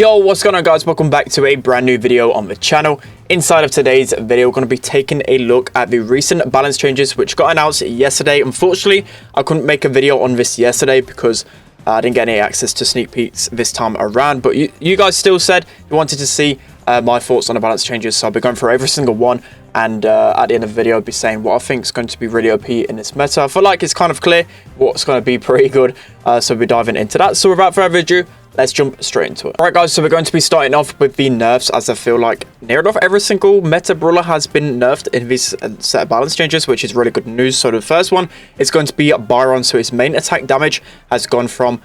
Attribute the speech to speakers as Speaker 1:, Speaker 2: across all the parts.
Speaker 1: Yo, what's going on, guys? Welcome back to a brand new video on the channel. Inside of today's video, we're going to be taking a look at the recent balance changes which got announced yesterday. Unfortunately, I couldn't make a video on this yesterday because I didn't get any access to sneak peeks this time around, but you guys still said you wanted to see my thoughts on the balance changes, so I'll be going through every single one, and at the end of the video I'll be saying what I think is going to be really OP in this meta. I feel like it's kind of clear what's going to be pretty good, so we're diving into that. So without further ado, let's jump straight into it. Alright guys, so we're going to be starting off with the nerfs, as I feel like near enough every single meta brawler has been nerfed in this set of balance changes, which is really good news. So the first one is going to be Byron. So his main attack damage has gone from,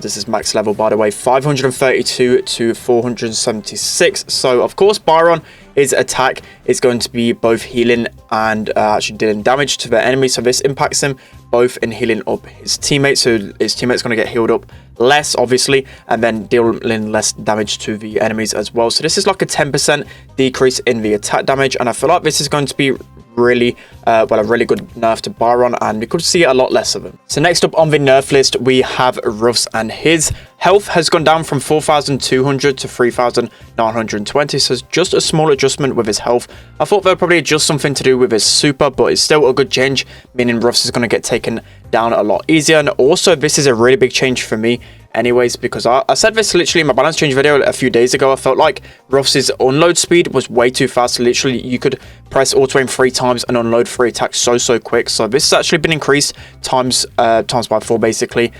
Speaker 1: this is max level by the way, 532 to 476. So of course Byron, his attack is going to be both healing and actually dealing damage to the enemy. So this impacts him both in healing up his teammates. So his teammate's going to get healed up less, obviously, and then dealing less damage to the enemies as well. So this is like a 10% decrease in the attack damage, and I feel like this is going to be really a really good nerf to Byron, and we could see a lot less of him. So next up on the nerf list, we have Ruffs, and his health has gone down from 4,200 to 3,920. So it's just a small adjustment with his health. I thought they'll probably adjust something to do with his super, but it's still a good change, meaning Ruffs is going to get taken down a lot easier. And also this is a really big change for me anyways, because I said this literally in my balance change video a few days ago. I felt like Ruffs' unload speed was way too fast. Literally you could press auto aim 3 times and unload 3 attacks so quick. So this has actually been increased times by 4 basically,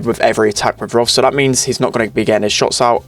Speaker 1: with every attack with Ruffs. So that means he's not going to be getting his shots out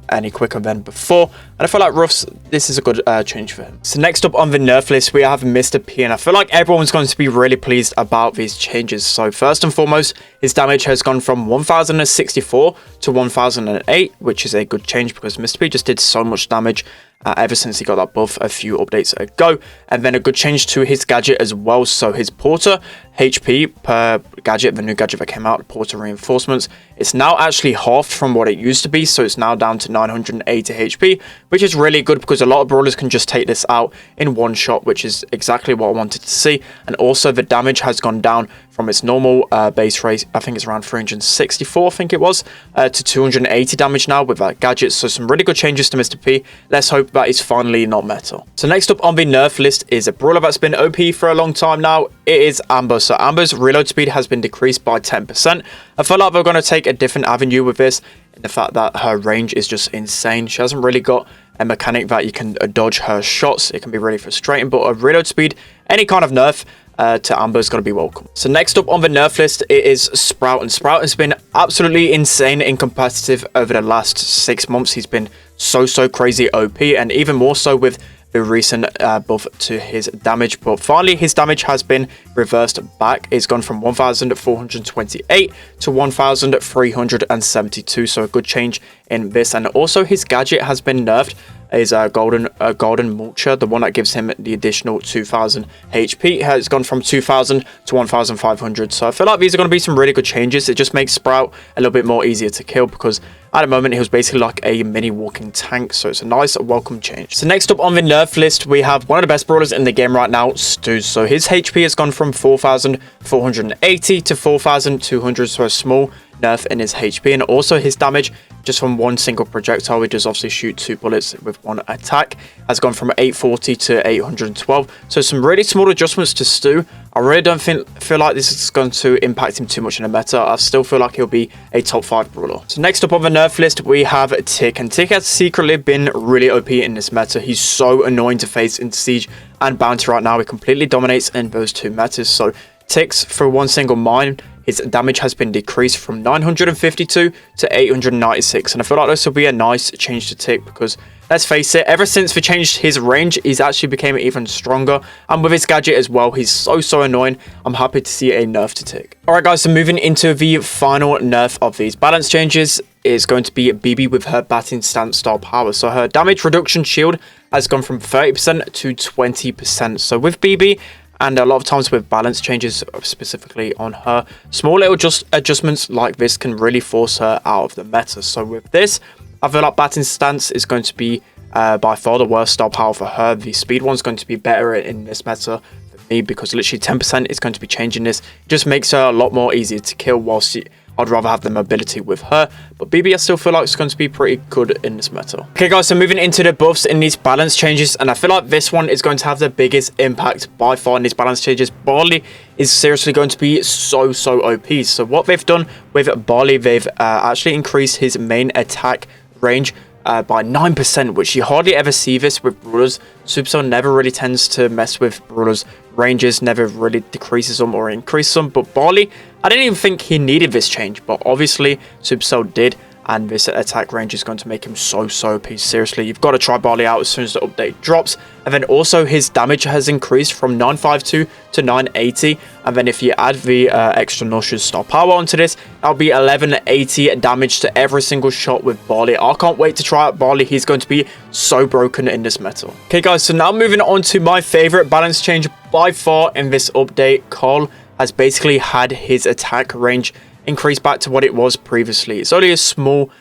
Speaker 1: any quicker than before, and I feel like Ruffs, this is a good change for him. So next up on the nerf list, we have Mr. P, and I feel like everyone's going to be really pleased about these changes. So first and foremost, his damage has gone from 1064 to 1008, which is a good change because Mr. P just did so much damage ever since he got that buff a few updates ago. And then a good change to his gadget as well. So his Porter HP per gadget, the new gadget that came out, Porter Reinforcements, it's now actually halved from what it used to be. So it's now down to 980 HP, which is really good because a lot of brawlers can just take this out in one shot, which is exactly what I wanted to see. And also the damage has gone down from its normal base rate, I think it's around 364, I think it was, to 280 damage now with that gadget. So some really good changes to Mr. P. Let's hope that is finally not meta. So next up on the nerf list is a brawler that's been OP for a long time now. It is Amber. So Amber's reload speed has been decreased by 10%. I feel like they're going to take a different avenue with this, in the fact that her range is just insane. She hasn't really got a mechanic that you can dodge her shots. It can be really frustrating, but a reload speed, any kind of nerf to Amber is going to be welcome. So next up on the nerf list, it is Sprout, and Sprout has been absolutely insane in competitive over the last 6 months. He's been so crazy OP, and even more so with the recent buff to his damage. But finally his damage has been reversed back. It's gone from 1428 to 1372, so a good change in this. And also his gadget has been nerfed, is a golden mulcher, the one that gives him the additional 2000 HP, has gone from 2000 to 1500. So I feel like these are going to be some really good changes. It just makes Sprout a little bit more easier to kill, because at the moment he was basically like a mini walking tank. So it's a nice welcome change. So next up on the nerf list, we have one of the best brawlers in the game right now, Stu. So his HP has gone from 4480 to 4200, so a small nerf in his HP. And also his damage, just from one single projectile, which does obviously shoot 2 bullets with 1 attack, has gone from 840 to 812. So some really small adjustments to Stu. I really don't feel like this is going to impact him too much in the meta. I still feel like he'll be a top 5 brawler. So next up on the nerf list, we have Tick, and Tick has secretly been really OP in this meta. He's so annoying to face in Siege and Bounty right now. He completely dominates in those 2 metas. So Tick's, for one single mine, his damage has been decreased from 952 to 896, and I feel like this will be a nice change to Tick, because let's face it, ever since they changed his range, he's actually became even stronger, and with his gadget as well, he's so annoying. I'm happy to see a nerf to Tick. Alright guys, so moving into the final nerf of these balance changes is going to be BB with her batting stance style power. So her damage reduction shield has gone from 30% to 20%. So with BB, and a lot of times with balance changes specifically on her, small little adjustments like this can really force her out of the meta. So with this, I feel like batting stance is going to be by far the worst star power for her. The speed one's going to be better in this meta for me, because literally 10% is going to be changing this. It just makes her a lot more easier to kill, whilst I'd rather have the mobility with her, but BB I still feel like it's going to be pretty good in this meta. Okay guys, so moving into the buffs in these balance changes, and I feel like this one is going to have the biggest impact by far in these balance changes. Barley is seriously going to be so OP. So what they've done with Barley, they've actually increased his main attack range by 9%, which you hardly ever see this with brawlers. Supercell never really tends to mess with brawlers' ranges, never really decreases them or increases them. But Barley, I didn't even think he needed this change, but obviously Supercell did, and this attack range is going to make him so OP. Seriously, you've got to try Barley out as soon as the update drops. And then also his damage has increased from 952 to 980, and then if you add the extra nauseous star power onto this, that'll be 1180 damage to every single shot with Barley. I can't wait to try out Barley. He's going to be so broken in this meta. Okay guys, so now moving on to my favorite balance change by far in this update. Carl has basically had his attack range increased back to what it was previously. It's only a small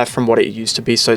Speaker 1: from what it used to be, so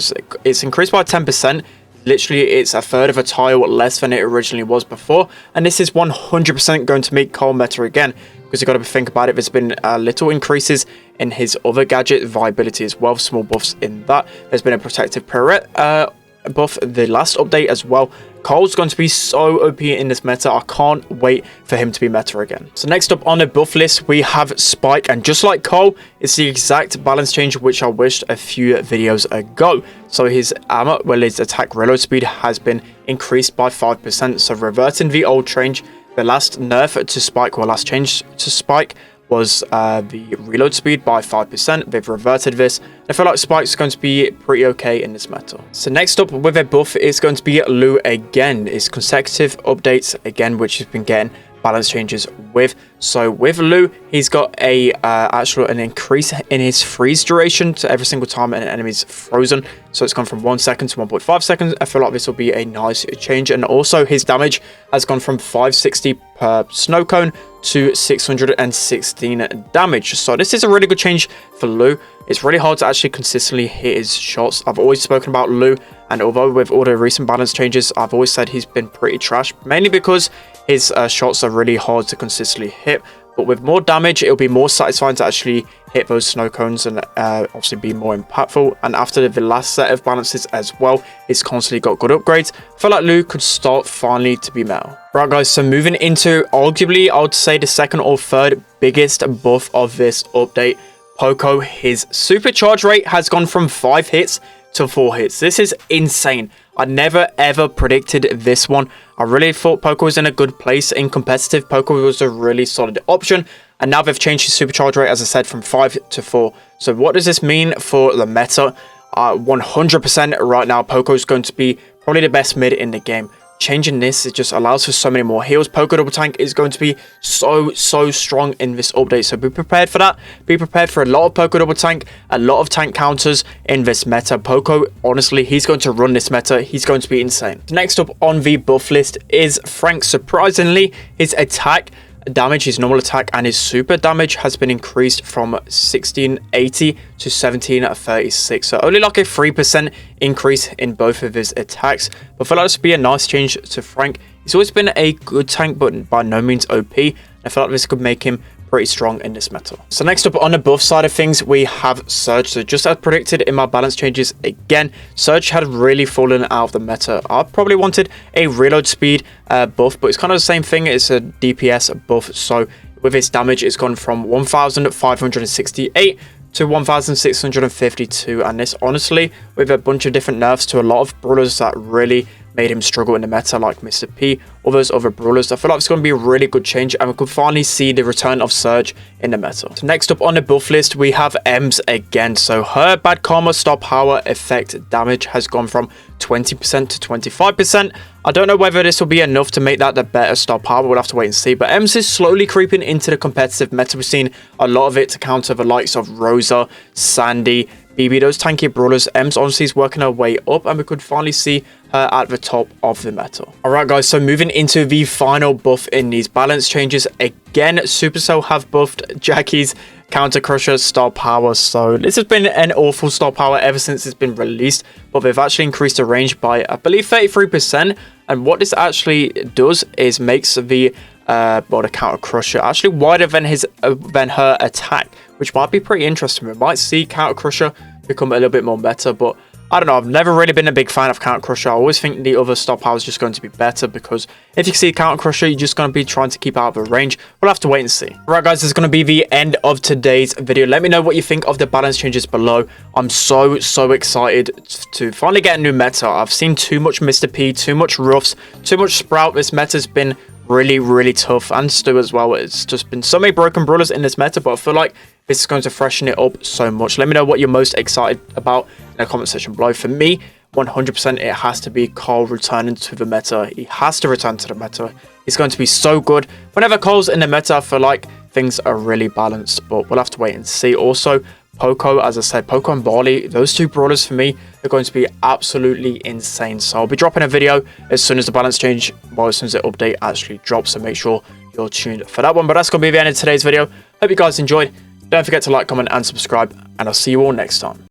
Speaker 1: it's increased by 10%. Literally, it's a third of a tile less than it originally was before, and this is 100% going to make Carl meta again, because you've got to think about it. There's been little increases in his other gadget viability as well, small buffs in that. There's been a protective pirouette buff the last update as well. Carl's going to be so OP in this meta. I can't wait for him to be meta again. So next up on the buff list, we have Spike, and just like Carl, it's the exact balance change which I wished a few videos ago. So his armor, well, his attack reload speed has been increased by 5%. So reverting the old change, the last nerf to Spike, or last change to Spike, was the reload speed by 5%. They've reverted this. I feel like Spike's going to be pretty okay in this meta. So next up with a buff is going to be Lou again. It's consecutive updates again, which has been getting balance changes with. So with Lou, he's got a an increase in his freeze duration to every single time an enemy's frozen. So it's gone from 1 second to 1.5 seconds. I feel like this will be a nice change. And also his damage has gone from 560 per snow cone to 616 damage. So this is a really good change for Lou. It's really hard to actually consistently hit his shots. I've always spoken about Lou, and although with all the recent balance changes, I've always said he's been pretty trash, mainly because his shots are really hard to consistently hit. But with more damage, it'll be more satisfying to actually hit those snow cones and obviously be more impactful. And after the last set of balances as well, it's constantly got good upgrades. I feel like Lou could start finally to be meta. Right guys, so moving into arguably, I would say the second or third biggest buff of this update, POCO. His supercharge rate has gone from 5 hits to 4 hits. This is insane. I never ever predicted this one. I really thought POCO was in a good place in competitive. POCO was a really solid option, and now they've changed his supercharge rate, as I said, from 5 to 4. So what does this mean for the meta? 100% right now, POCO is going to be probably the best mid in the game. Changing this, it just allows for so many more heals. POCO double tank is going to be so strong in this update, so be prepared for that. Be prepared for a lot of POCO double tank, a lot of tank counters in this meta. POCO, honestly, he's going to run this meta. He's going to be insane. Next up on the buff list is Frank. Surprisingly, his attack damage, his normal attack and his super damage has been increased from 1680 to 1736. So only like a 3% increase in both of his attacks. But I feel like this would be a nice change to Frank. He's always been a good tank, but by no means OP. I feel like this could make him pretty strong in this meta. So next up on the buff side of things, we have Surge. So just as predicted in my balance changes again, Surge had really fallen out of the meta. I probably wanted a reload speed buff, but it's kind of the same thing. It's a DPS buff. So with its damage, it's gone from 1568 to 1652, and this honestly, with a bunch of different nerfs to a lot of brawlers that really made him struggle in the meta, like Mr. P, all those other brawlers, I feel like it's going to be a really good change, and we could finally see the return of Surge in the meta. So next up on the buff list, we have Ems again. So her bad karma star power effect damage has gone from 20% to 25%. I don't know whether this will be enough to make that the better star power. We'll have to wait and see. But Ems is slowly creeping into the competitive meta. We've seen a lot of it to counter the likes of Rosa, Sandy, BB, those tanky brawlers. Ems honestly is working her way up, and we could finally see her at the top of the meta. Alright guys, so moving into the final buff in these balance changes. Again, Supercell have buffed Jackie's Counter Crusher star power. So this has been an awful star power ever since it's been released, but they've actually increased the range by, I believe, 33%. And what this actually does is makes the or the counter crusher actually wider than her attack, which might be pretty interesting. We might see counter crusher become a little bit more better, but I don't know. I've never really been a big fan of counter crusher. I always think the other star power is just going to be better, because if you see counter crusher, you're just going to be trying to keep out of the range. We'll have to wait and see. Right, guys, this is going to be the end of today's video. Let me know what you think of the balance changes below. I'm so excited to finally get a new meta. I've seen too much Mr. P, too much Ruffs, too much Sprout. This meta's been really tough, and Stu as well. It's just been so many broken brawlers in this meta, but I feel like this is going to freshen it up so much. Let me know what you're most excited about in the comment section below. For me, 100% it has to be Cole returning to the meta. He has to return to the meta. He's going to be so good. Whenever Cole's in the meta, I feel like things are really balanced, but we'll have to wait and see. Also, POCO, as I said, POCO and BARLEY, those two brawlers for me are going to be absolutely insane. So I'll be dropping a video as soon as the balance change, well, as soon as the update actually drops, so make sure you're tuned for that one. But that's going to be the end of today's video. Hope you guys enjoyed. Don't forget to like, comment, and subscribe, and I'll see you all next time.